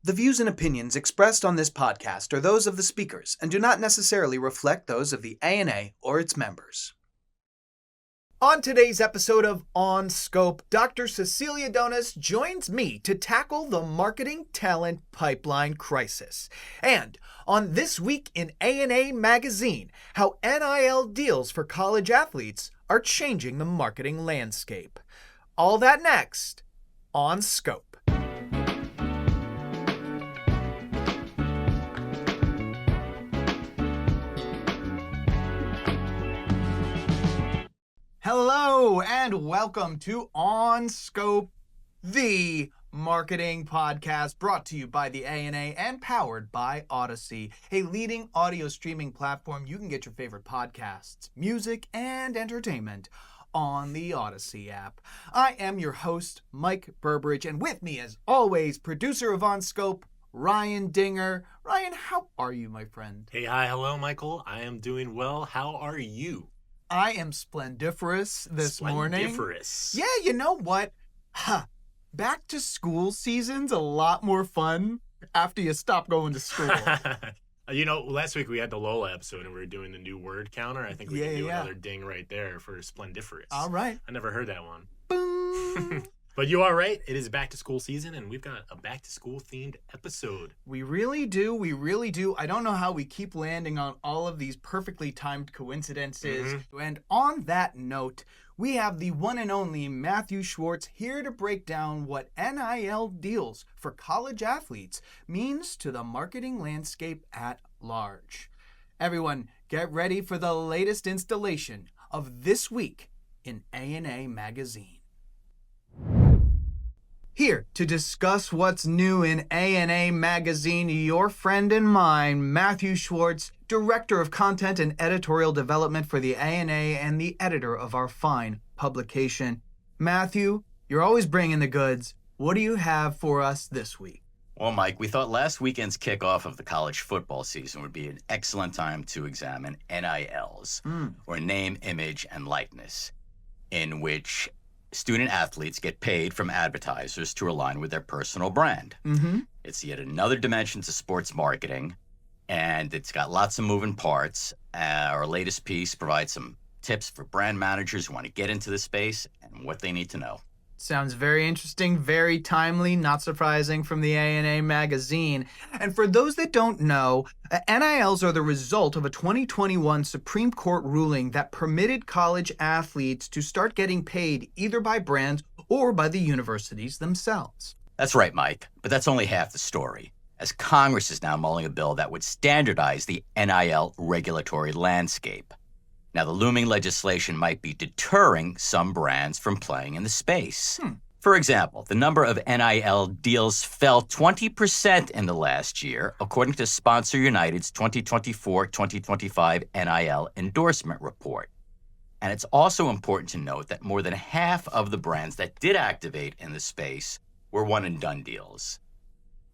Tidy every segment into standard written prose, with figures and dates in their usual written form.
The views and opinions expressed on this podcast are those of the speakers and do not necessarily reflect those of the ANA or its members. On today's episode of On Scope, Dr. Cecilia Dones joins me to tackle the marketing talent pipeline crisis. And on This Week in ANA Magazine, how NIL deals for college athletes are changing the marketing landscape. All that next on Scope. Hello and welcome to On Scope, the marketing podcast brought to you by the ANA and powered by Odyssey, a leading audio streaming platform. You can get your favorite podcasts, music, and entertainment on the Odyssey app. I am your host, Mike Berberich, and with me, as always, producer of On Scope, Ryan Dinger. Ryan, how are you, my friend? Hey, hi, hello, Michael. I am doing well. How are you? I am splendiferous this morning. Splendiferous. Yeah, you know what? Back to school season's a lot more fun after you stop going to school. Last week we had the Lola episode and we were doing the new word counter. I think we can do another ding right there for splendiferous. All right. I never heard that one. Boom. But you are right. It is back to school season and we've got a back to school themed episode. We really do. We really do. I don't know how we keep landing on all of these perfectly timed coincidences. Mm-hmm. And on that note, we have the one and only Matthew Schwartz here to break down what NIL deals for college athletes means to the marketing landscape at large. Everyone, get ready for the latest installation of This Week in ANA Magazine. Here to discuss what's new in ANA Magazine, your friend and mine, Matthew Schwartz, Director of Content and Editorial Development for the ANA and the editor of our fine publication. Matthew, you're always bringing the goods. What do you have for us this week? Well, Mike, we thought last weekend's kickoff of the college football season would be an excellent time to examine NILs, or name, image, and likeness, in which student athletes get paid from advertisers to align with their personal brand. Mm-hmm. It's yet another dimension to sports marketing, and it's got lots of moving parts. Our latest piece provides some tips for brand managers who want to get into the space and what they need to know. Sounds very interesting, very timely, not surprising from the ANA Magazine. And for those that don't know, NILs are the result of a 2021 Supreme Court ruling that permitted college athletes to start getting paid either by brands or by the universities themselves. That's right, Mike, but that's only half the story, as Congress is now mulling a bill that would standardize the NIL regulatory landscape. Now, the looming legislation might be deterring some brands from playing in the space. For example, the number of NIL deals fell 20% in the last year, according to Sponsor United's 2024-2025 NIL endorsement report. And it's also important to note that more than half of the brands that did activate in the space were one-and-done deals.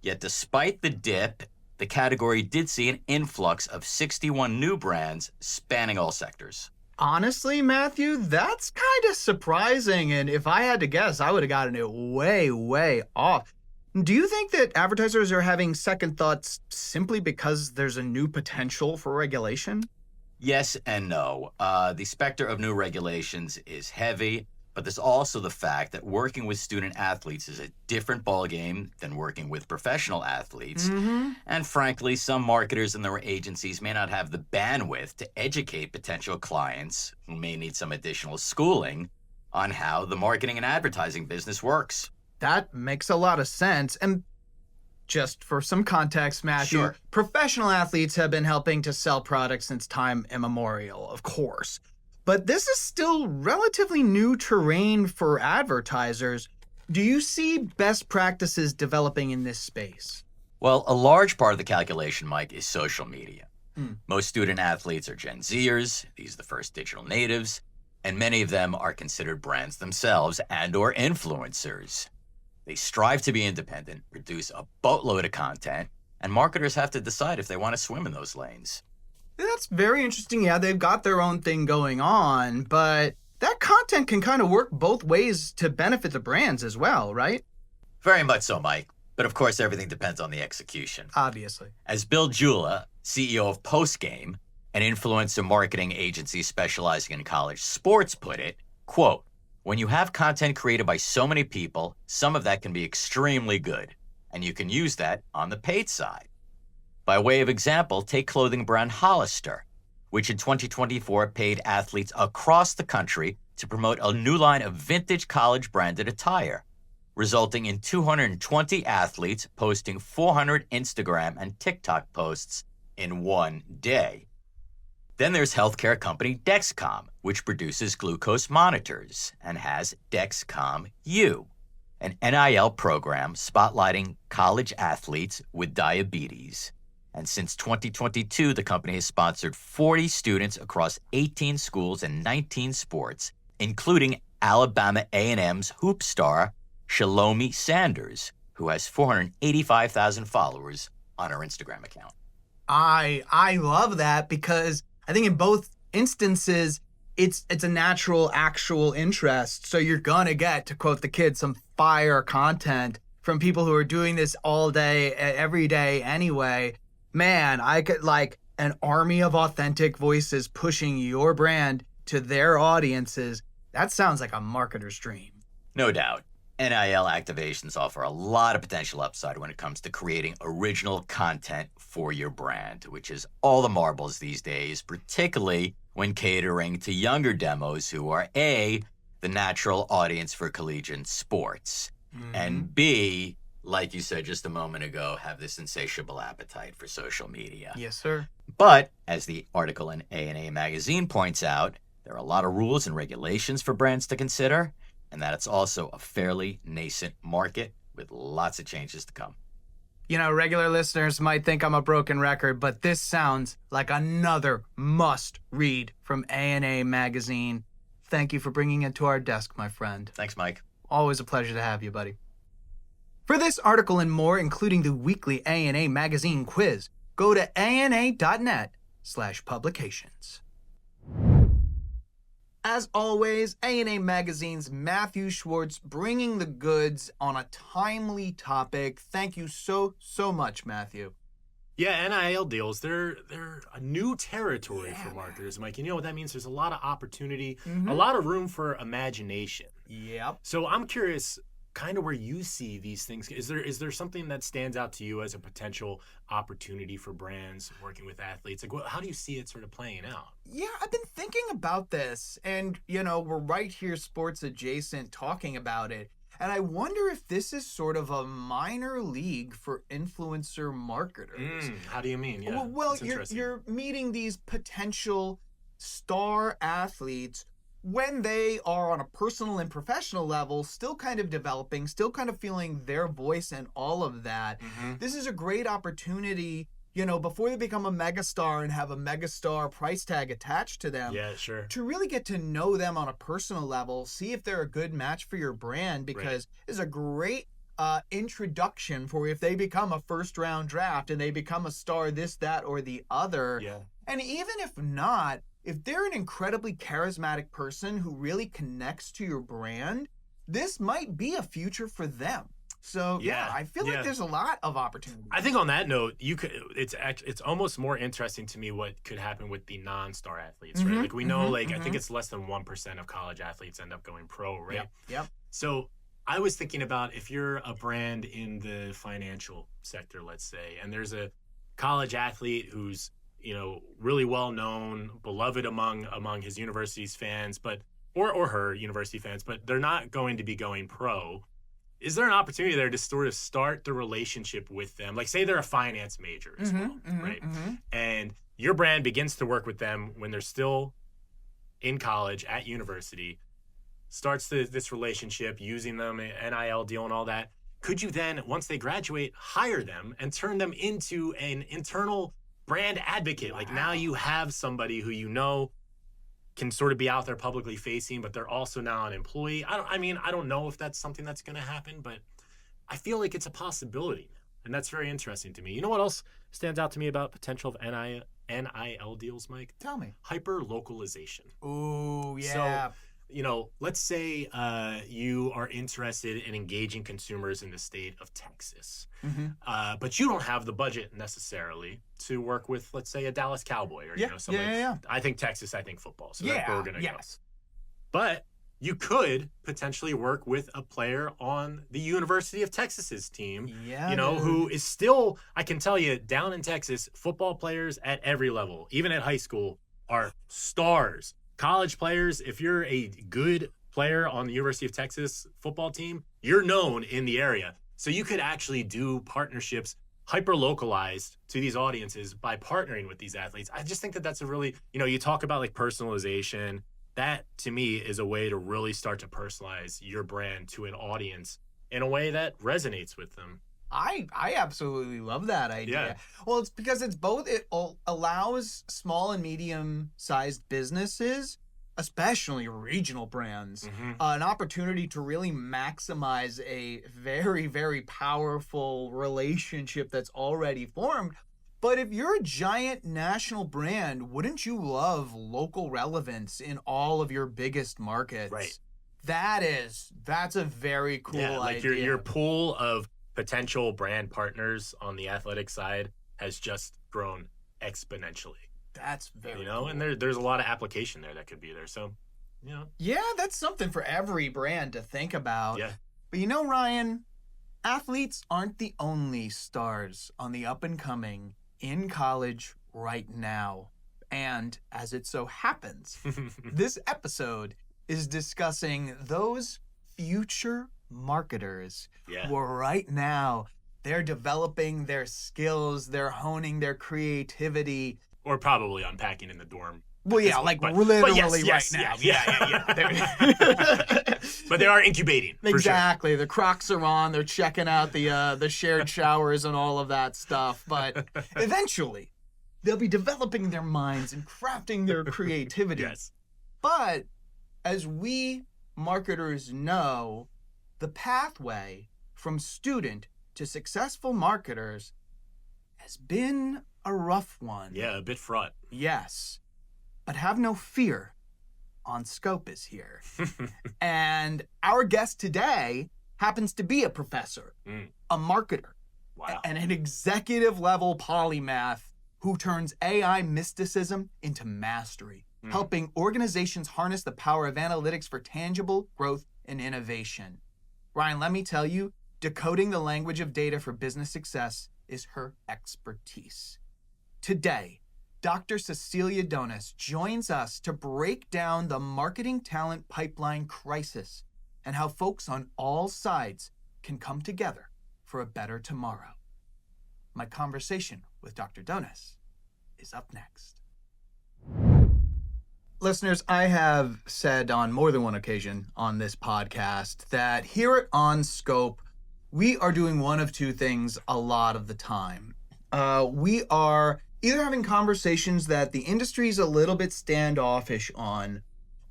Yet despite the dip, the category did see an influx of 61 new brands spanning all sectors. Honestly, Matthew, that's kind of surprising. And if I had to guess, I would have gotten it way, way off. Do you think that advertisers are having second thoughts simply because there's a new potential for regulation? Yes and no. The specter of new regulations is heavy, but there's also the fact that working with student athletes is a different ballgame than working with professional athletes. Mm-hmm. And frankly, some marketers and their agencies may not have the bandwidth to educate potential clients who may need some additional schooling on how the marketing and advertising business works. That makes a lot of sense. And just for some context, Matthew, Sure. Professional athletes have been helping to sell products since time immemorial, of course. But this is still relatively new terrain for advertisers. Do you see best practices developing in this space? Well, a large part of the calculation, Mike, is social media. Most student athletes are Gen Zers, these are the first digital natives, and many of them are considered brands themselves and or influencers. They strive to be independent, produce a boatload of content, and marketers have to decide if they want to swim in those lanes. That's very interesting. Yeah, they've got their own thing going on, but that content can kind of work both ways to benefit the brands as well, right? Very much so, Mike. But of course, everything depends on the execution. Obviously. As Bill Jula, CEO of Postgame, an influencer marketing agency specializing in college sports, put it, quote, "When you have content created by so many people, some of that can be extremely good, and you can use that on the paid side. By way of example, take clothing brand Hollister, which in 2024 paid athletes across the country to promote a new line of vintage college branded attire, resulting in 220 athletes posting 400 Instagram and TikTok posts in one day. Then there's healthcare company Dexcom, which produces glucose monitors and has Dexcom U, an NIL program spotlighting college athletes with diabetes. And since 2022, the company has sponsored 40 students across 18 schools and 19 sports, including Alabama A&M's hoop star Shalomi Sanders, who has 485,000 followers on her Instagram account. I love that because I think in both instances, it's a natural, actual interest. So you're going to get, to quote the kids, some fire content from people who are doing this all day, every day anyway. Man, I could like an army of authentic voices pushing your brand to their audiences. That sounds like a marketer's dream. No doubt. NIL activations offer a lot of potential upside when it comes to creating original content for your brand, which is all the marbles these days, particularly when catering to younger demos who are A, the natural audience for collegiate sports, and B, like you said just a moment ago, have this insatiable appetite for social media. Yes, sir. But, as the article in A&A Magazine points out, there are a lot of rules and regulations for brands to consider, and that it's also a fairly nascent market with lots of changes to come. You know, regular listeners might think I'm a broken record, but this sounds like another must-read from A&A Magazine. Thank you for bringing it to our desk, my friend. Thanks, Mike. Always a pleasure to have you, buddy. For this article and more, including the weekly A&A Magazine quiz, go to ana.net/publications. As always, A&A Magazine's Matthew Schwartz bringing the goods on a timely topic. Thank you so much, Matthew. Yeah, NIL deals, they're a new territory for marketers, Mike. And you know what that means? There's a lot of opportunity, a lot of room for imagination. Yep. So I'm curious, kind of where you see these things. Is there something that stands out to you as a potential opportunity for brands working with athletes? Like, how do you see it sort of playing out? Yeah, I've been thinking about this, and you know, we're right here, sports adjacent, talking about it. And I wonder if this is sort of a minor league for influencer marketers. How do you mean? Yeah. Well, you're meeting these potential star athletes when they are on a personal and professional level, still kind of developing, still kind of feeling their voice and all of that. This is a great opportunity, you know, before they become a megastar and have a megastar price tag attached to them. Yeah, sure. To really get to know them on a personal level, see if they're a good match for your brand, because it's a great introduction for if they become a first-round draft and they become a star, this, that, or the other. Yeah. And even if not, if they're an incredibly charismatic person who really connects to your brand, this might be a future for them. So yeah, I feel like there's a lot of opportunity. I think on that note, it's almost more interesting to me what could happen with the non-star athletes, right? Like we know, I think it's less than 1% of college athletes end up going pro, right? Yep. So I was thinking about if you're a brand in the financial sector, let's say, and there's a college athlete who's, you know, really well known, beloved among his university's fans, but or her university fans, but they're not going to be going pro. Is there an opportunity there to sort of start the relationship with them? Like, say they're a finance major as well, right? And your brand begins to work with them when they're still in college at university, starts this relationship, using them, an NIL deal and all that. Could you then, once they graduate, hire them and turn them into an internal brand advocate? Like, now you have somebody who you know can sort of be out there publicly facing, but they're also now an employee. I don't know if that's something that's going to happen, but I feel like it's a possibility now. And that's very interesting to me. You know what else stands out to me about potential of NIL deals, Mike? Tell me. Hyper-localization. Ooh, yeah. So let's say you are interested in engaging consumers in the state of Texas, but you don't have the budget necessarily to work with, let's say, a Dallas Cowboy or somebody. I think Texas, I think football. So that's where we're gonna go. But you could potentially work with a player on the University of Texas's team, who is still, I can tell you, down in Texas, football players at every level, even at high school, are stars. College players, if you're a good player on the University of Texas football team, you're known in the area. So you could actually do partnerships hyper-localized to these audiences by partnering with these athletes. I just think that that's a really, you talk about like personalization. That, to me, is a way to really start to personalize your brand to an audience in a way that resonates with them. I absolutely love that idea. Yeah. Well, it's because it's both. It allows small and medium-sized businesses, especially regional brands, an opportunity to really maximize a very, very powerful relationship that's already formed. But if you're a giant national brand, wouldn't you love local relevance in all of your biggest markets? Right. That's a very cool idea. Like your pool of potential brand partners on the athletic side has just grown exponentially. That's very cool. And there's a lot of application there that could be there. So, Yeah, that's something for every brand to think about. Yeah. But Ryan, athletes aren't the only stars on the up and coming in college right now. And as it so happens, this episode is discussing those future marketers who are right now, they're developing their skills, they're honing their creativity. Or probably unpacking in the dorm. Well, yeah, literally right now. Yeah. But they are incubating. Exactly. The Crocs are on. They're checking out the shared showers and all of that stuff. But eventually, they'll be developing their minds and crafting their creativity. Yes. But as we marketers know, the pathway from student to successful marketers has been a rough one. Yeah, a bit fraught. Yes. But have no fear. OnScope is here. And our guest today happens to be a professor, a marketer, and an executive level polymath who turns AI mysticism into mastery, helping organizations harness the power of analytics for tangible growth and innovation. Ryan, let me tell you, decoding the language of data for business success is her expertise. Today, Dr. Cecilia Dones joins us to break down the marketing talent pipeline crisis and how folks on all sides can come together for a better tomorrow. My conversation with Dr. Dones is up next. Listeners, I have said on more than one occasion on this podcast that here at OnScope, we are doing one of two things a lot of the time. We are either having conversations that the industry's a little bit standoffish on,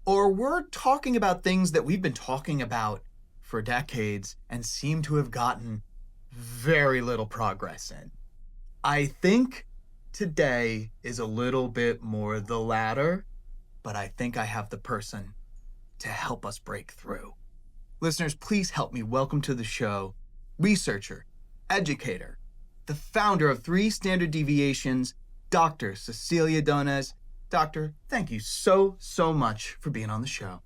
or we're talking about things that we've been talking about for decades and seem to have gotten very little progress in. I think today is a little bit more the latter, but I think I have the person to help us break through. Listeners, please help me welcome to the show researcher, educator, the founder of 3 Standard Deviations, Dr. Cecilia Dones. Doctor, thank you so much for being on the show.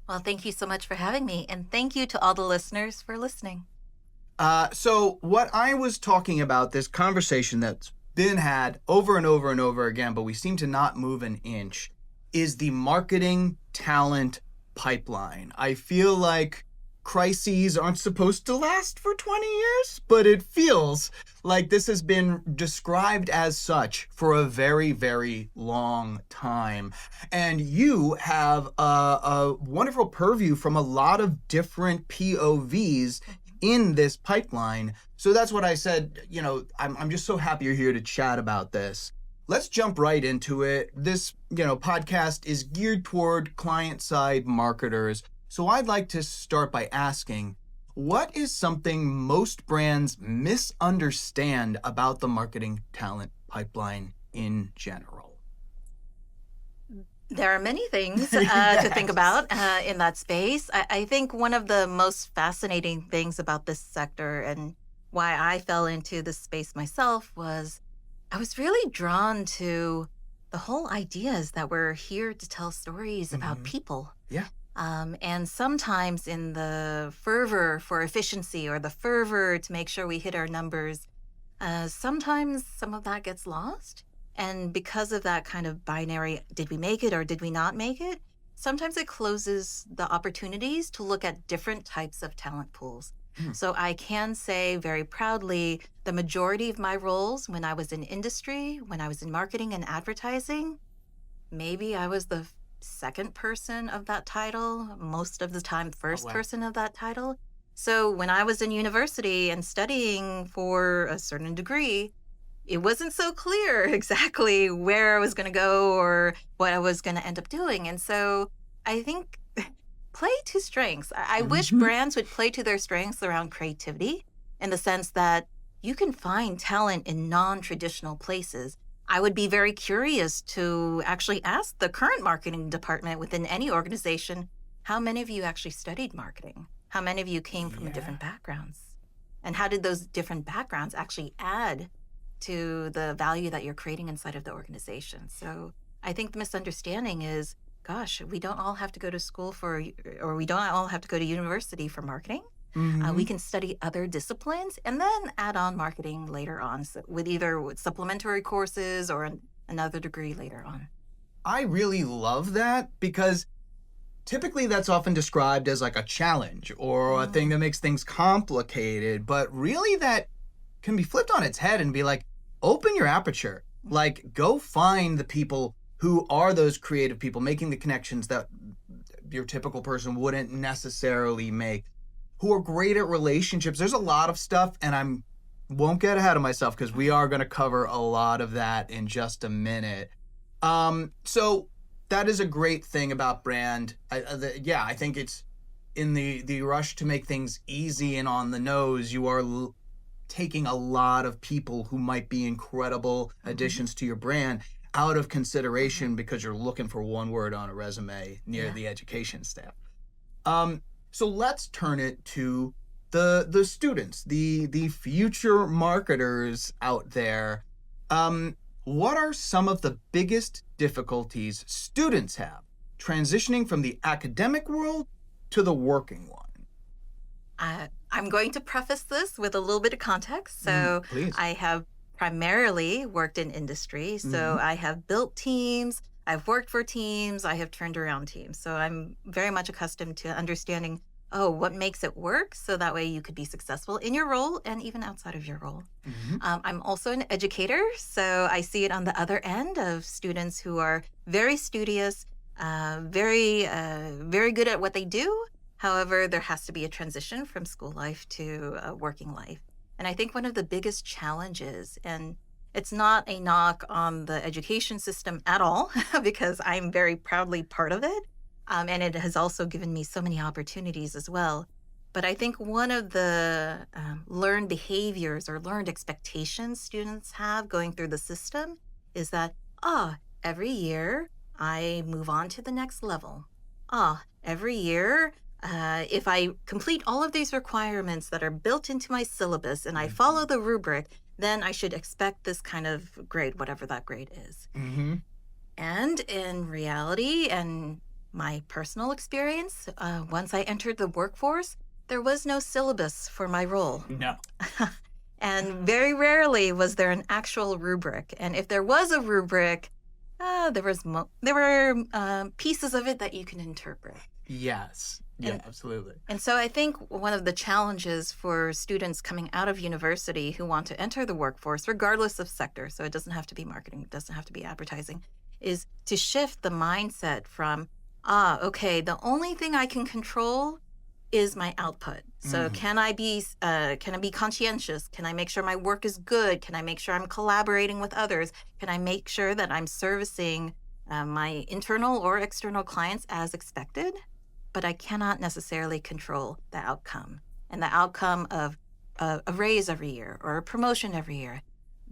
Well, thank you so much for having me, and thank you to all the listeners for listening. So what I was talking about, this conversation that's been had over and over and over again, but we seem to not move an inch, is the marketing talent pipeline. I feel like crises aren't supposed to last for 20 years, but it feels like this has been described as such for a very, very long time. And you have a wonderful purview from a lot of different POVs in this pipeline. So that's what I said, I'm just so happy you're here to chat about this. Let's jump right into it. This, podcast is geared toward client-side marketers. So I'd like to start by asking, what is something most brands misunderstand about the marketing talent pipeline in general? There are many things to think about in that space. I think one of the most fascinating things about this sector and why I fell into this space myself was I was really drawn to the whole ideas that we're here to tell stories about people. Yeah. And sometimes in the fervor for efficiency or the fervor to make sure we hit our numbers, sometimes some of that gets lost. And because of that kind of binary, did we make it or did we not make it? Sometimes it closes the opportunities to look at different types of talent pools. So I can say very proudly, the majority of my roles when I was in industry, when I was in marketing and advertising, maybe I was the second person of that title, most of the time first person of that title. So when I was in university and studying for a certain degree, it wasn't so clear exactly where I was going to go or what I was going to end up doing. And so I think play to strengths. I wish brands would play to their strengths around creativity in the sense that you can find talent in non-traditional places. I would be very curious to actually ask the current marketing department within any organization, how many of you actually studied marketing? How many of you came from different backgrounds? And how did those different backgrounds actually add to the value that you're creating inside of the organization? So I think the misunderstanding is, gosh, we don't all have to go to school or we don't all have to go to university for marketing. We can study other disciplines and then add on marketing later on with supplementary courses or another degree later on. I really love that because typically that's often described as like a challenge or a thing that makes things complicated, but really that can be flipped on its head and be like, open your aperture. Like, go find the people who are those creative people making the connections that your typical person wouldn't necessarily make, who are great at relationships. There's a lot of stuff, and I won't get ahead of myself because we are going to cover a lot of that in just a minute. So that is a great thing about brand. I think it's in the rush to make things easy and on the nose, you are taking a lot of people who might be incredible additions to your brand out of consideration because you're looking for one word on a resume near the education staff. So let's turn it to the students, the future marketers out there. What are some of the biggest difficulties students have transitioning from the academic world to the working one? I'm going to preface this with a little bit of context. So Please. I have primarily worked in industry. So I have built teams, I've worked for teams, I have turned around teams. So I'm very much accustomed to understanding, what makes it work so that way you could be successful in your role and even outside of your role. I'm also an educator, so I see it on the other end of students who are very studious, very good at what they do. However, there has to be a transition from school life to working life. And I think one of the biggest challenges, and it's not a knock on the education system at all, because I'm very proudly part of it. And it has also given me so many opportunities as well. But I think one of the learned behaviors or learned expectations students have going through the system is that, every year I move on to the next level. Every year, if I complete all of these requirements that are built into my syllabus and I follow the rubric, then I should expect this kind of grade, whatever that grade is. And in reality and my personal experience, once I entered the workforce, there was no syllabus for my role. No. And very rarely was there an actual rubric. And if there was a rubric, there were pieces of it that you can interpret. Yes. Yeah, absolutely. And so I think one of the challenges for students coming out of university who want to enter the workforce, regardless of sector, so it doesn't have to be marketing, it doesn't have to be advertising, is to shift the mindset from, okay, the only thing I can control is my output. So can I be conscientious? Can I make sure my work is good? Can I make sure I'm collaborating with others? Can I make sure that I'm servicing my internal or external clients as expected? But I cannot necessarily control the outcome. And the outcome of a raise every year or a promotion every year,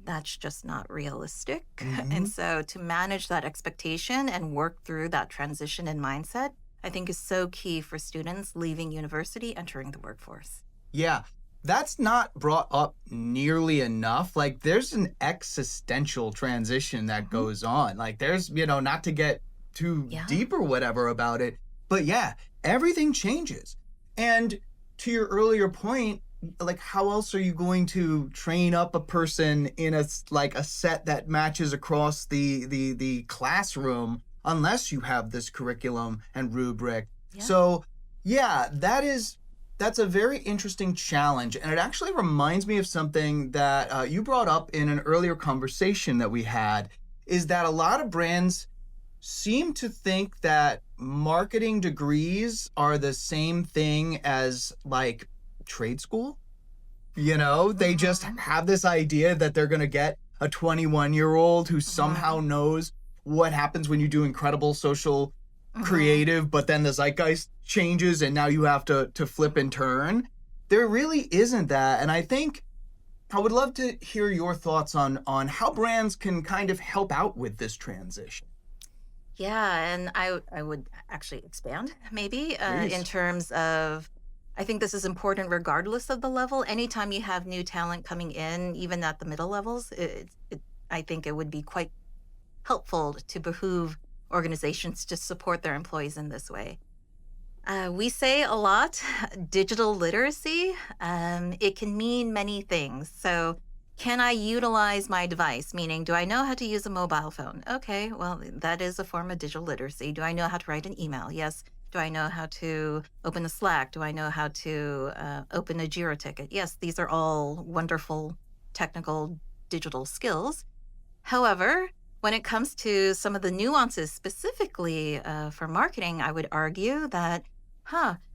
that's just not realistic. Mhm. And so to manage that expectation and work through that transition in mindset, I think is so key for students leaving university, entering the workforce. Yeah, that's not brought up nearly enough. Like, there's an existential transition that goes on. Like, there's, not to get too Yeah. deep or whatever about it, but yeah, everything changes. And to your earlier point, like, how else are you going to train up a person in a set that matches across the classroom unless you have this curriculum and rubric? Yeah. So yeah, that's a very interesting challenge. And it actually reminds me of something that you brought up in an earlier conversation that we had, is that a lot of brands seem to think that marketing degrees are the same thing as like trade school. They just have this idea that they're going to get a 21-year-old who somehow knows what happens when you do incredible social creative, but then the zeitgeist changes and now you have to flip and turn. There really isn't that. And I think I would love to hear your thoughts on how brands can kind of help out with this transition. Yeah, and I would actually expand maybe Please. in terms of, I think this is important regardless of the level. Anytime you have new talent coming in, even at the middle levels, I think it would be quite helpful to behoove organizations to support their employees in this way. We say a lot, digital literacy. It can mean many things. So can I utilize my device? Meaning, do I know how to use a mobile phone? Okay, well, that is a form of digital literacy. Do I know how to write an email? Yes. Do I know how to open a Slack? Do I know how to open a Jira ticket? Yes, these are all wonderful technical digital skills. However, when it comes to some of the nuances specifically for marketing, I would argue that,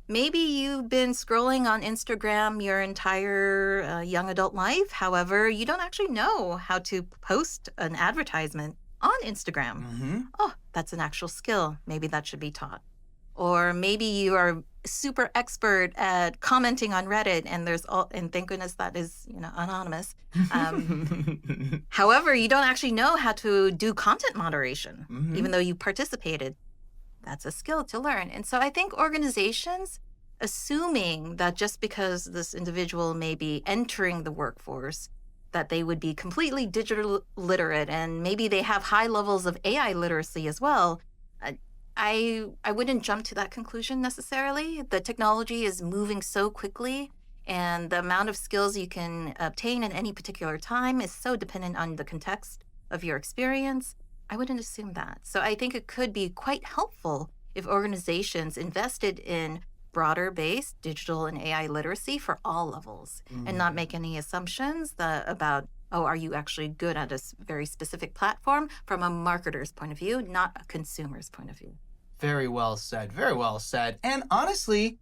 maybe you've been scrolling on Instagram your entire young adult life. However, you don't actually know how to post an advertisement on Instagram. Oh, that's an actual skill. Maybe that should be taught. Or maybe you are super expert at commenting on Reddit, and thank goodness that is, anonymous. However, you don't actually know how to do content moderation, even though you participated. That's a skill to learn. And so I think organizations, assuming that just because this individual may be entering the workforce, that they would be completely digital literate, and maybe they have high levels of AI literacy as well, I wouldn't jump to that conclusion necessarily. The technology is moving so quickly, and the amount of skills you can obtain in any particular time is so dependent on the context of your experience. I wouldn't assume that. So I think it could be quite helpful if organizations invested in broader-based digital and AI literacy for all levels and not make any assumptions about, are you actually good at a very specific platform from a marketer's point of view, not a consumer's point of view. Very well said. Very well said. And honestly,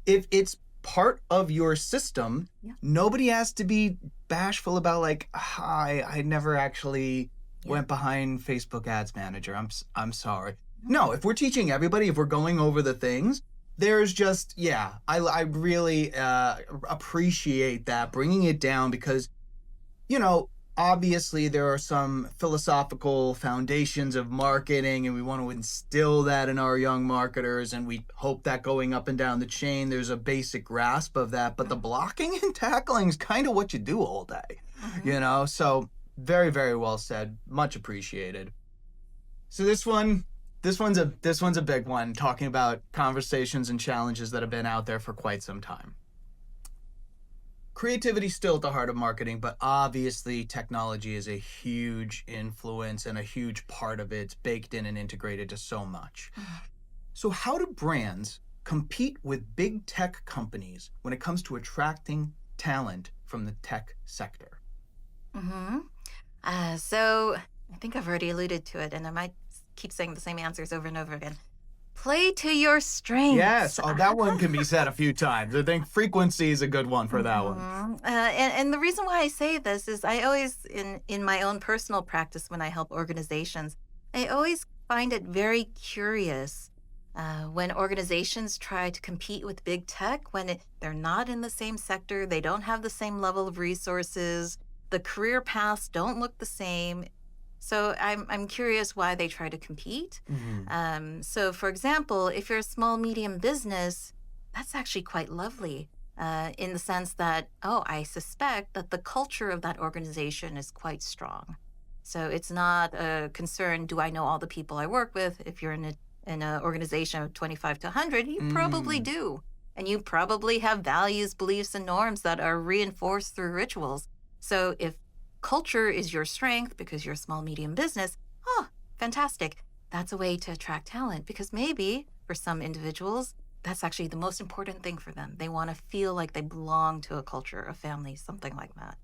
if it's part of your system, nobody has to be bashful about like, I never actually went behind Facebook Ads Manager. I'm sorry. No, if we're teaching everybody, if we're going over the things, there's just, I really appreciate that, bringing it down, because, obviously there are some philosophical foundations of marketing, and we want to instill that in our young marketers, and we hope that going up and down the chain, there's a basic grasp of that. But the blocking and tackling is kind of what you do all day, So very, very well said. Much appreciated. So this one's a big one, talking about conversations and challenges that have been out there for quite some time. Creativity's still at the heart of marketing, but obviously technology is a huge influence and a huge part of it. It's baked in and integrated to so much. So how do brands compete with big tech companies when it comes to attracting talent from the tech sector? So I think I've already alluded to it, and I might keep saying the same answers over and over again. Play to your strengths. Yes, that one can be said a few times. I think frequency is a good one for that one. And the reason why I say this is I always, in my own personal practice when I help organizations, I always find it very curious when organizations try to compete with big tech, when they're not in the same sector, they don't have the same level of resources, The career paths don't look the same. So I'm curious why they try to compete. So for example, if you're a small, medium business, that's actually quite lovely in the sense that, oh, I suspect that the culture of that organization is quite strong. So it's not a concern, do I know all the people I work with? If you're in an organization of 25 to 100, you probably do. And you probably have values, beliefs, and norms that are reinforced through rituals. So if culture is your strength because you're a small, medium business, oh, fantastic. That's a way to attract talent because maybe for some individuals, that's actually the most important thing for them. They want to feel like they belong to a culture, a family, something like that.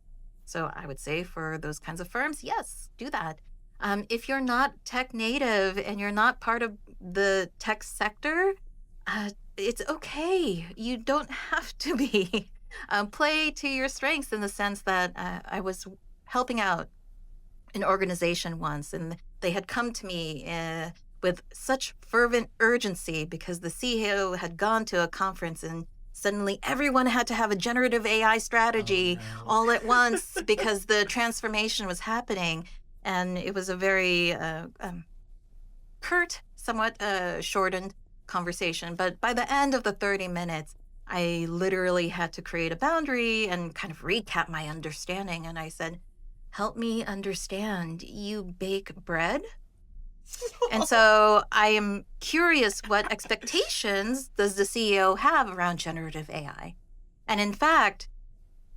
So I would say for those kinds of firms, yes, do that. If you're not tech native and you're not part of the tech sector, it's okay. You don't have to be. Play to your strengths in the sense that I was helping out an organization once, and they had come to me with such fervent urgency because the CEO had gone to a conference and suddenly everyone had to have a generative AI strategy all at once because the transformation was happening. And it was a very curt, somewhat shortened conversation. But by the end of the 30 minutes, I literally had to create a boundary and kind of recap my understanding. And I said, help me understand, you bake bread? And so I am curious, what expectations does the CEO have around generative AI? And in fact,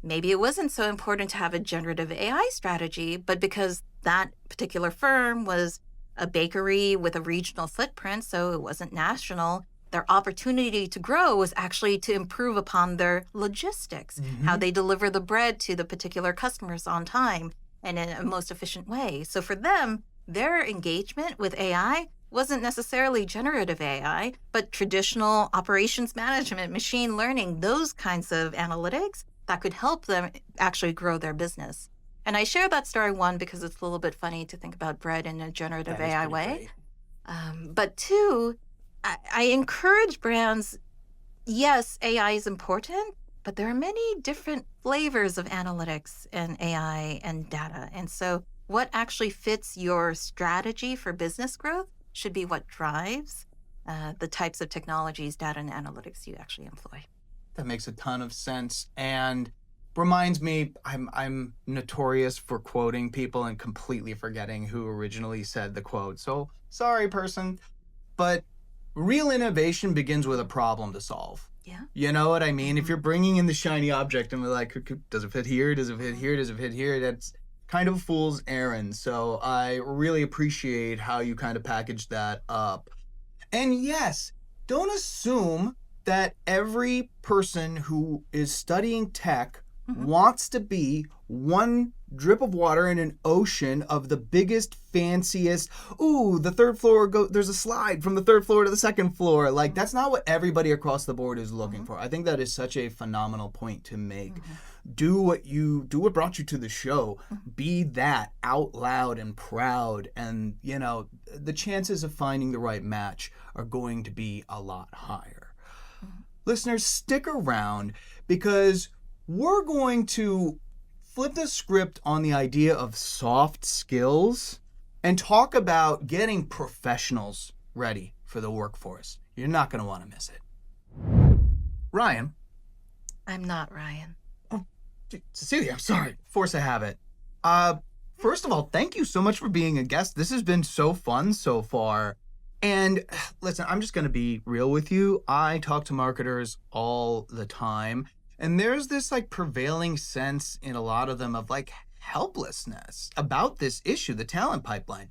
maybe it wasn't so important to have a generative AI strategy, but because that particular firm was a bakery with a regional footprint, so it wasn't national, their opportunity to grow was actually to improve upon their logistics, how they deliver the bread to the particular customers on time and in a most efficient way. So for them, their engagement with AI wasn't necessarily generative AI, but traditional operations management, machine learning, those kinds of analytics that could help them actually grow their business. And I share that story, one, because it's a little bit funny to think about bread in a generative AI way. But two, I encourage brands, yes, AI is important, but there are many different flavors of analytics and AI and data. And so what actually fits your strategy for business growth should be what drives the types of technologies, data, and analytics you actually employ. That makes a ton of sense, and reminds me, I'm notorious for quoting people and completely forgetting who originally said the quote. So sorry, person, but real innovation begins with a problem to solve. Yeah. You know what I mean? If you're bringing in the shiny object and we're like, does it fit here? Does it fit here? Does it fit here? That's kind of a fool's errand. So I really appreciate how you kind of packaged that up. And yes, don't assume that every person who is studying tech wants to be one drip of water in an ocean of the biggest, fanciest, the third floor, there's a slide from the third floor to the second floor. Like, that's not what everybody across the board is looking for. I think that is such a phenomenal point to make. Do what brought you to the show. Be that out loud and proud. And, the chances of finding the right match are going to be a lot higher. Listeners, stick around because we're going to flip the script on the idea of soft skills and talk about getting professionals ready for the workforce. You're not going to want to miss it. Ryan. I'm not Ryan. Oh, Cecilia, I'm sorry. Force of habit. First of all, thank you so much for being a guest. This has been so fun so far. And listen, I'm just going to be real with you. I talk to marketers all the time. And there's this prevailing sense in a lot of them of helplessness about this issue, the talent pipeline.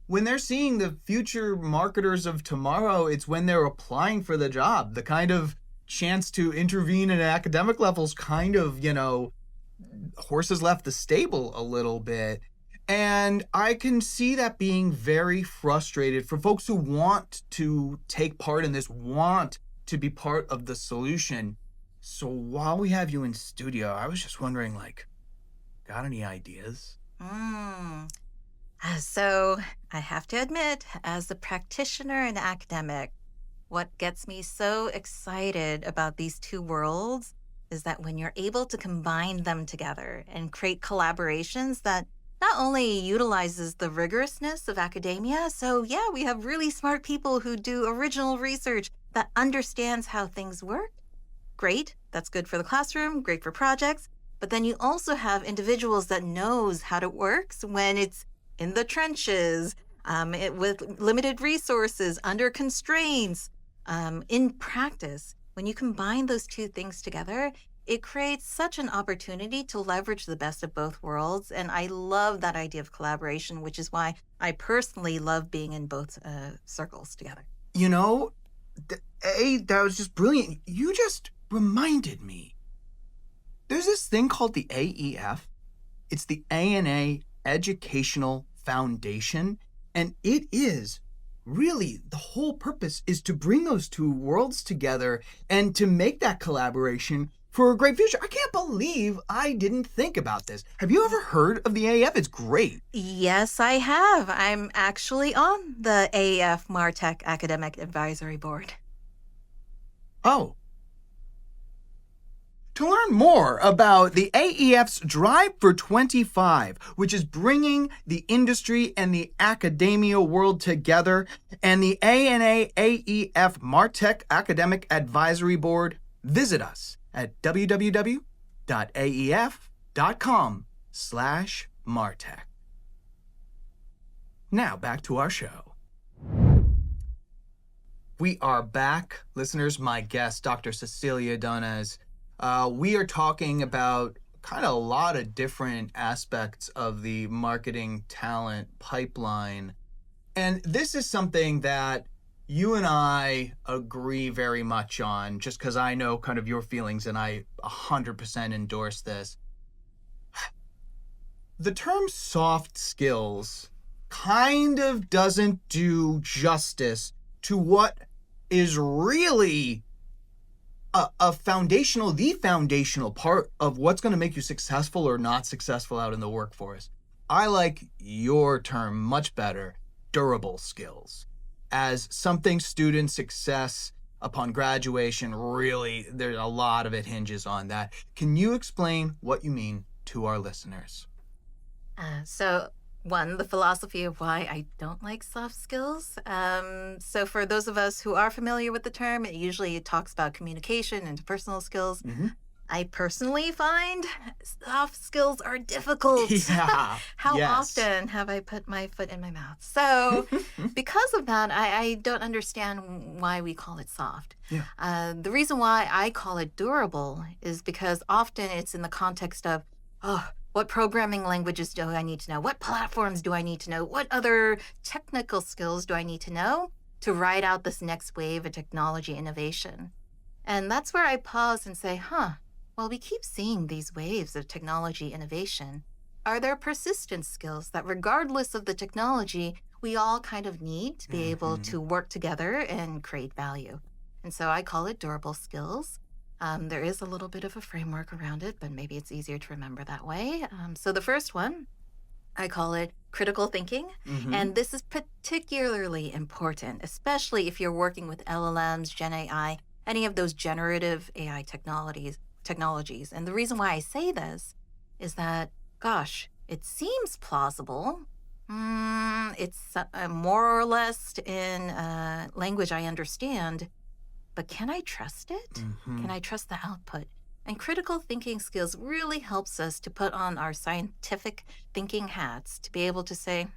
When they're seeing the future marketers of tomorrow, it's when they're applying for the job. The kind of chance to intervene at academic levels kind of, horses left the stable a little bit. And I can see that being very frustrated for folks who want to take part in this, want to be part of the solution. So while we have you in studio, I was just wondering, got any ideas? So I have to admit, as a practitioner and academic, what gets me so excited about these two worlds is that when you're able to combine them together and create collaborations that not only utilizes the rigorousness of academia, so yeah, we have really smart people who do original research that understands how things work. Great, that's good for the classroom, great for projects. But then you also have individuals that knows how it works when it's in the trenches, with limited resources, under constraints, in practice. When you combine those two things together, it creates such an opportunity to leverage the best of both worlds. And I love that idea of collaboration, which is why I personally love being in both circles together. You know, that was just brilliant. You just reminded me. There's this thing called the AEF. It's the ANA Educational Foundation. And it is really, the whole purpose is to bring those two worlds together and to make that collaboration for a great future. I can't believe I didn't think about this. Have you ever heard of the AEF? It's great. Yes, I have. I'm actually on the AEF MarTech Academic Advisory Board. Oh. To learn more about the AEF's Drive for 25, which is bringing the industry and the academia world together, and the ANA AEF MarTech Academic Advisory Board, visit us at www.aef.com/MarTech. Now back to our show. We are back. Listeners, my guest, Dr. Cecilia Dones. We are talking about kind of a lot of different aspects of the marketing talent pipeline. And this is something that you and I agree very much on, just because I know kind of your feelings and I 100% endorse this. The term soft skills kind of doesn't do justice to what is really the foundational part of what's going to make you successful or not successful out in the workforce. I like your term much better, durable skills, as something student success upon graduation, really, there's a lot of it hinges on that. Can you explain what you mean to our listeners? One, the philosophy of why I don't like soft skills. So for those of us who are familiar with the term, it usually talks about communication and interpersonal skills. Mm-hmm. I personally find soft skills are difficult. Yeah. How yes. often have I put my foot in my mouth? So because of that, I don't understand why we call it soft. Yeah. The reason why I call it durable is because often it's in the context of, what programming languages do I need to know? What platforms do I need to know? What other technical skills do I need to know to ride out this next wave of technology innovation? And that's where I pause and say, well, we keep seeing these waves of technology innovation. Are there persistent skills that regardless of the technology, we all kind of need to be able to work together and create value? And so I call it durable skills. There is a little bit of a framework around it, but maybe it's easier to remember that way. So the first one, I call it critical thinking. Mm-hmm. And this is particularly important, especially if you're working with LLMs, Gen AI, any of those generative AI technologies. And the reason why I say this is that, gosh, it seems plausible. It's more or less in language I understand. But can I trust it? Mm-hmm. Can I trust the output? And critical thinking skills really helps us to put on our scientific thinking hats to be able to say,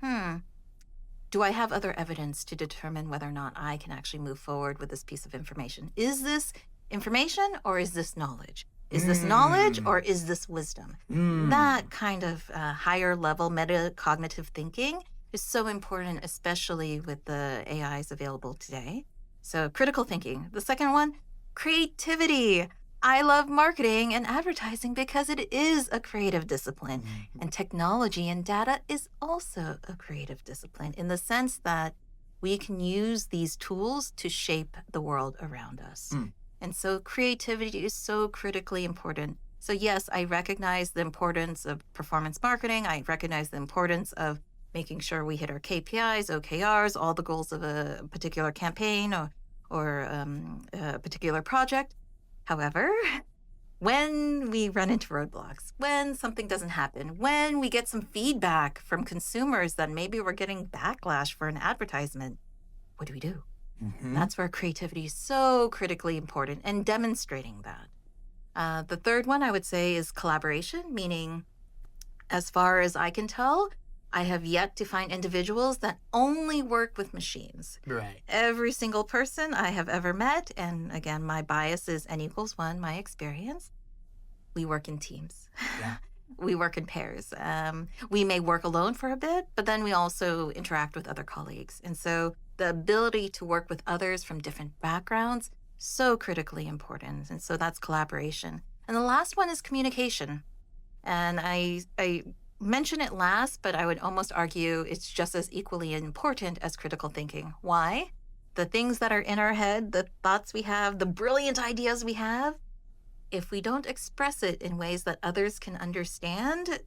do I have other evidence to determine whether or not I can actually move forward with this piece of information? Is this information or is this knowledge? Is this knowledge or is this wisdom? That kind of higher level metacognitive thinking is so important, especially with the AIs available today. So critical thinking. The second one, creativity. I love marketing and advertising because it is a creative discipline. And technology and data is also a creative discipline in the sense that we can use these tools to shape the world around us. And so creativity is so critically important. So yes, I recognize the importance of performance marketing. I recognize the importance of making sure we hit our KPIs, OKRs, all the goals of a particular campaign or a particular project. However, when we run into roadblocks, when something doesn't happen, when we get some feedback from consumers that maybe we're getting backlash for an advertisement, what do we do? Mm-hmm. That's where creativity is so critically important and demonstrating that. The third one I would say is collaboration, meaning as far as I can tell, I have yet to find individuals that only work with machines. Right. Every single person I have ever met, and again, my bias is N=1, my experience, we work in teams. Yeah. We work in pairs. We may work alone for a bit, but then we also interact with other colleagues. And so the ability to work with others from different backgrounds, so critically important. And so that's collaboration. And the last one is communication. And I mention it last, but I would almost argue it's just as equally important as critical thinking. Why? The things that are in our head, the thoughts we have, the brilliant ideas we have, if we don't express it in ways that others can understand,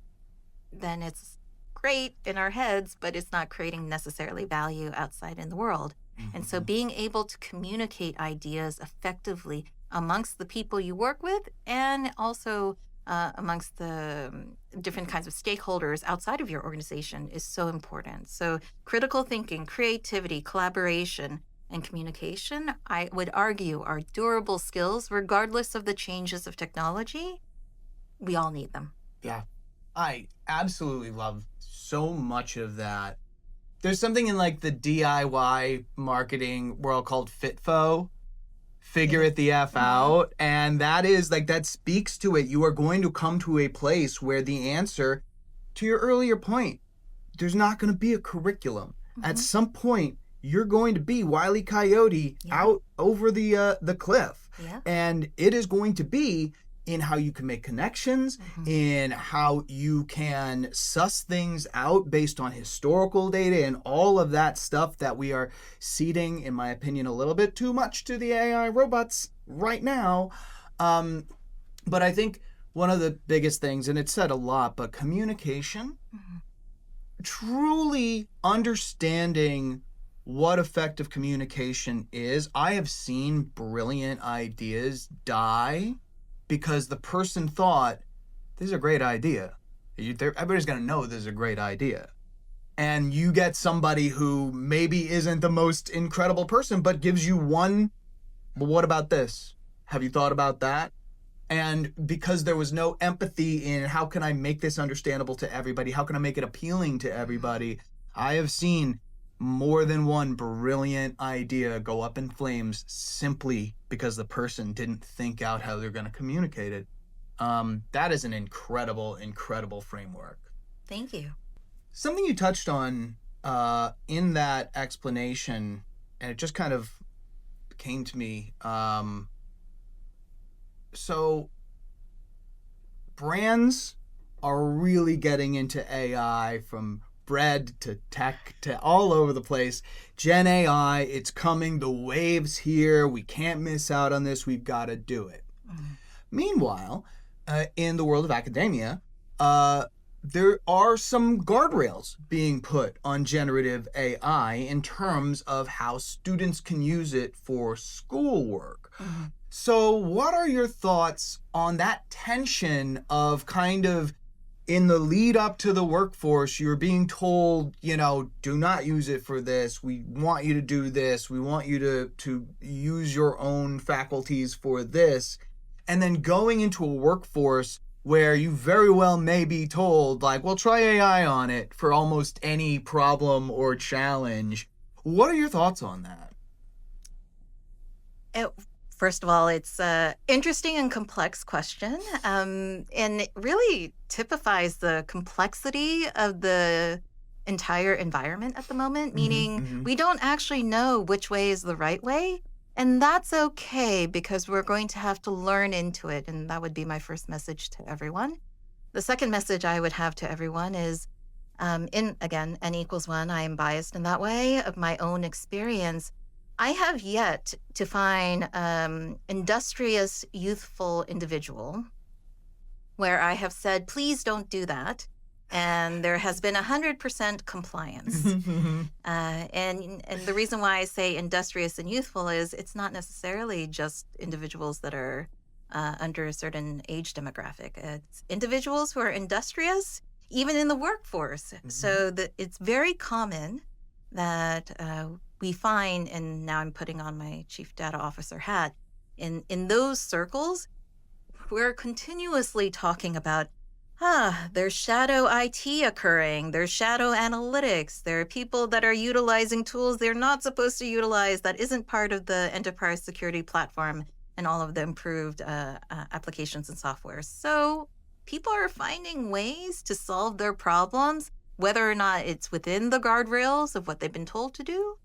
then it's great in our heads, but it's not creating necessarily value outside in the world. Mm-hmm. And so being able to communicate ideas effectively amongst the people you work with and also amongst the different kinds of stakeholders outside of your organization is so important. So critical thinking, creativity, collaboration, and communication, I would argue, are durable skills regardless of the changes of technology. We all need them. Yeah. I absolutely love so much of that. There's something in like the DIY marketing world called FITFO. Figure it the F out. And that is like, that speaks to it. You are going to come to a place where the answer, to your earlier point, there's not going to be a curriculum. Mm-hmm. At some point, you're going to be Wile E. Coyote out over the cliff. Yeah. And it is going to be in how you can make connections, in how you can suss things out based on historical data and all of that stuff that we are ceding, in my opinion, a little bit too much to the AI robots right now. But I think one of the biggest things, and it's said a lot, but communication, truly understanding what effective communication is. I have seen brilliant ideas die because the person thought, this is a great idea. Everybody's going to know this is a great idea. And you get somebody who maybe isn't the most incredible person, but gives you one, well, what about this? Have you thought about that? And because there was no empathy in how can I make this understandable to everybody? How can I make it appealing to everybody? I have seen more than one brilliant idea go up in flames simply because the person didn't think out how they're going to communicate it. That is an incredible, incredible framework. Thank you. Something you touched on in that explanation, and it just kind of came to me. So brands are really getting into AI, from bread to tech to all over the place. Gen AI, it's coming. The wave's here. We can't miss out on this. We've got to do it. Meanwhile, in the world of academia, there are some guardrails being put on generative AI in terms of how students can use it for schoolwork. So what are your thoughts on that tension of kind of, in the lead up to the workforce, you're being told, do not use it for this. We want you to do this. We want you to use your own faculties for this. And then going into a workforce where you very well may be told, like, well, try AI on it for almost any problem or challenge. What are your thoughts on that? First of all, it's an interesting and complex question, and it really typifies the complexity of the entire environment at the moment, meaning we don't actually know which way is the right way, and that's okay because we're going to have to learn into it, and that would be my first message to everyone. The second message I would have to everyone is, again, N=1, I am biased in that way, of my own experience. I have yet to find industrious, youthful individual where I have said, please don't do that. And there has been 100% compliance. And the reason why I say industrious and youthful is it's not necessarily just individuals that are under a certain age demographic. It's individuals who are industrious, even in the workforce. So it's very common that we find, and now I'm putting on my chief data officer hat, in those circles, we're continuously talking about, there's shadow IT occurring, there's shadow analytics, there are people that are utilizing tools they're not supposed to utilize that isn't part of the enterprise security platform and all of the improved applications and software. So people are finding ways to solve their problems, whether or not it's within the guardrails of what they've been told to do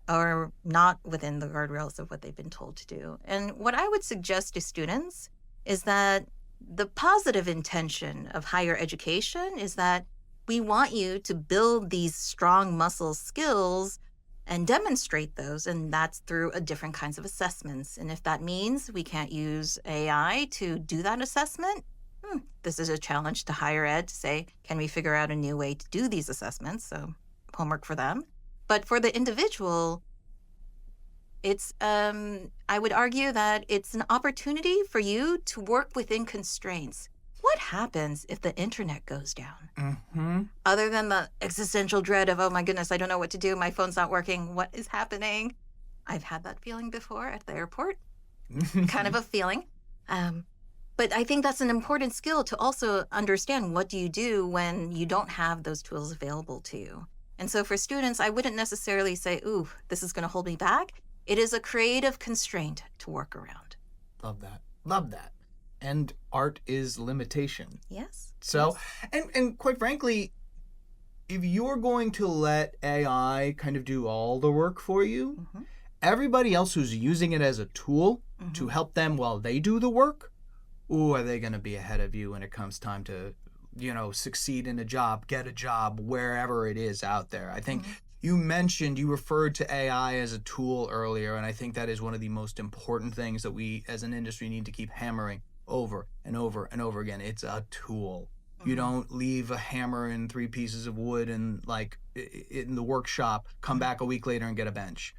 or not within the guardrails of what they've been told to do. And what I would suggest to students is that the positive intention of higher education is that we want you to build these strong muscle skills and demonstrate those, and that's through different kinds of assessments. And if that means we can't use AI to do that assessment, this is a challenge to higher ed to say, can we figure out a new way to do these assessments? So homework for them. But for the individual, it's, I would argue that it's an opportunity for you to work within constraints. What happens if the internet goes down? Other than the existential dread of, oh my goodness, I don't know what to do. My phone's not working. What is happening? I've had that feeling before at the airport, kind of a feeling. But I think that's an important skill to also understand, what do you do when you don't have those tools available to you? And so for students, I wouldn't necessarily say, ooh, this is going to hold me back. It is a creative constraint to work around. Love that. Love that. And art is limitation. Yes. So, yes. And quite frankly, if you're going to let AI kind of do all the work for you, everybody else who's using it as a tool to help them while they do the work, are they going to be ahead of you when it comes time to, succeed in a job, get a job, wherever it is out there? I think you referred to AI as a tool earlier, and I think that is one of the most important things that we as an industry need to keep hammering over and over and over again. It's a tool. You don't leave a hammer and 3 pieces of wood and in the workshop, come back a week later and get a bench.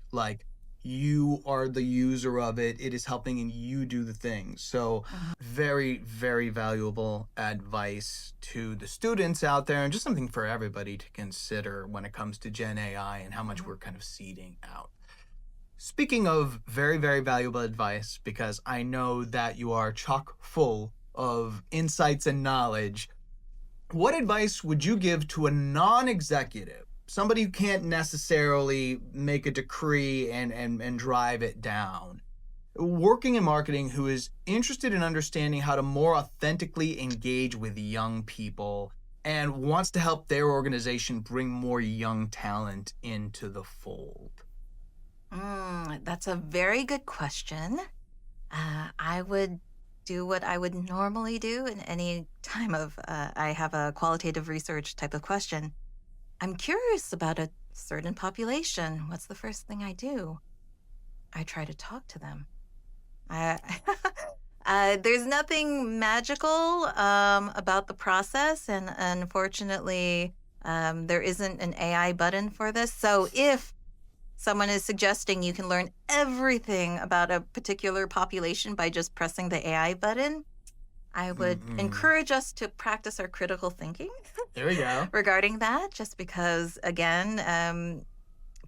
You are the user of it. It is helping and you do the things. So very, very valuable advice to the students out there, and just something for everybody to consider when it comes to Gen AI and how much we're kind of seeding out. Speaking of very, very valuable advice, because I know that you are chock full of insights and knowledge, what advice would you give to a non-executive, somebody who can't necessarily make a decree and drive it down, working in marketing, who is interested in understanding how to more authentically engage with young people and wants to help their organization bring more young talent into the fold? That's a very good question. I would do what I would normally do in any time of I have a qualitative research type of question. I'm curious about a certain population. What's the first thing I do? I try to talk to them. There's nothing magical about the process, and unfortunately, there isn't an AI button for this. So if someone is suggesting you can learn everything about a particular population by just pressing the AI button, I would encourage us to practice our critical thinking. There we go. Regarding that, just because, again,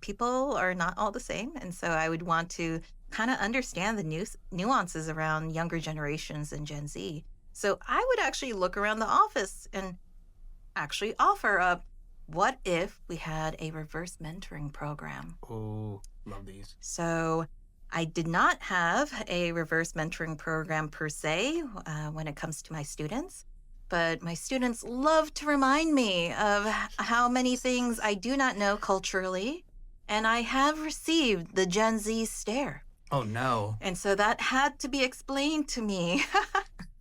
people are not all the same. And so I would want to kind of understand the nuances around younger generations and Gen Z. So I would actually look around the office and actually offer up, what if we had a reverse mentoring program? Oh, love these. So I did not have a reverse mentoring program per se when it comes to my students, but my students love to remind me of how many things I do not know culturally, and I have received the Gen Z stare. Oh, no. And so that had to be explained to me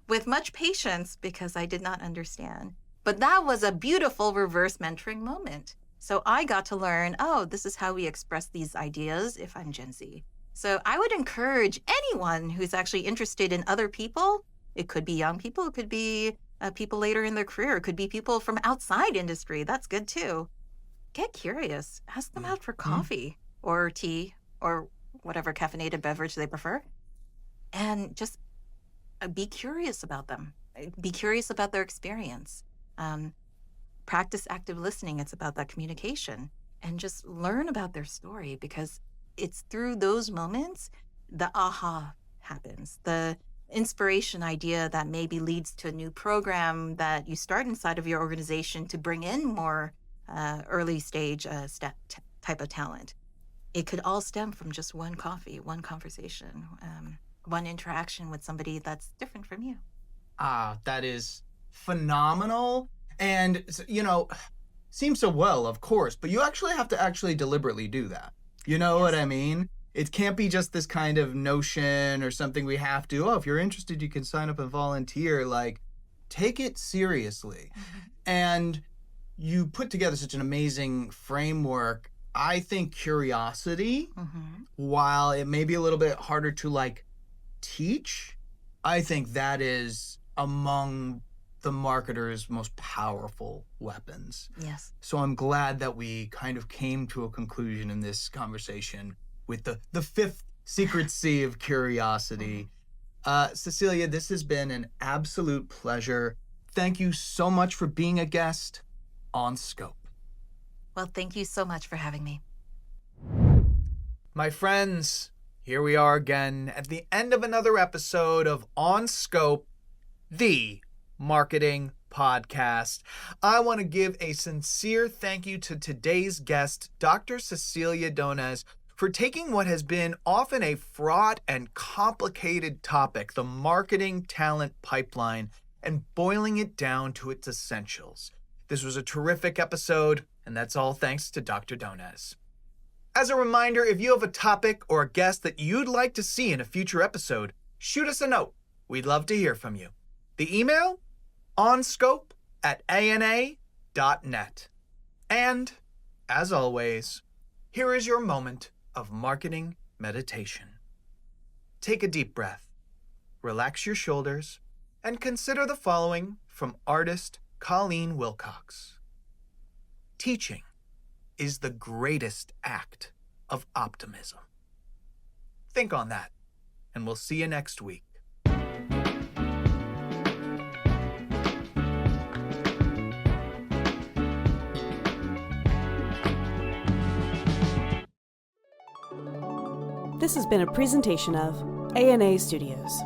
with much patience because I did not understand. But that was a beautiful reverse mentoring moment. So I got to learn, this is how we express these ideas if I'm Gen Z. So I would encourage anyone who's actually interested in other people. It could be young people. It could be people later in their career. It could be people from outside industry. That's good too. Get curious. Ask them out for coffee or tea or whatever caffeinated beverage they prefer. And just be curious about them. Be curious about their experience. Practice active listening. It's about that communication. And just learn about their story, because it's through those moments the aha happens. The inspiration idea that maybe leads to a new program that you start inside of your organization to bring in more early stage type of talent. It could all stem from just one coffee, one conversation, one interaction with somebody that's different from you. That is phenomenal. And, seems so well, of course, but you actually have to deliberately do that. You know what I mean? It can't be just this kind of notion or something we have to, if you're interested, you can sign up and volunteer. Like, take it seriously. Mm-hmm. And you put together such an amazing framework. I think curiosity, while it may be a little bit harder to teach, I think that is among the marketer's most powerful weapons. Yes. So I'm glad that we kind of came to a conclusion in this conversation with the fifth secret C of curiosity. Cecilia, this has been an absolute pleasure. Thank you so much for being a guest on Scope. Well, thank you so much for having me. My friends, here we are again at the end of another episode of On Scope, the marketing podcast. I want to give a sincere thank you to today's guest, Dr. Cecilia Dones, for taking what has been often a fraught and complicated topic, the marketing talent pipeline, and boiling it down to its essentials. This was a terrific episode, and that's all thanks to Dr. Dones. As a reminder, if you have a topic or a guest that you'd like to see in a future episode, shoot us a note. We'd love to hear from you. The email? onscope@ana.net. And, as always, here is your moment of marketing meditation. Take a deep breath, relax your shoulders, and consider the following from artist Colleen Wilcox. Teaching is the greatest act of optimism. Think on that, and we'll see you next week. This has been a presentation of ANA Studios.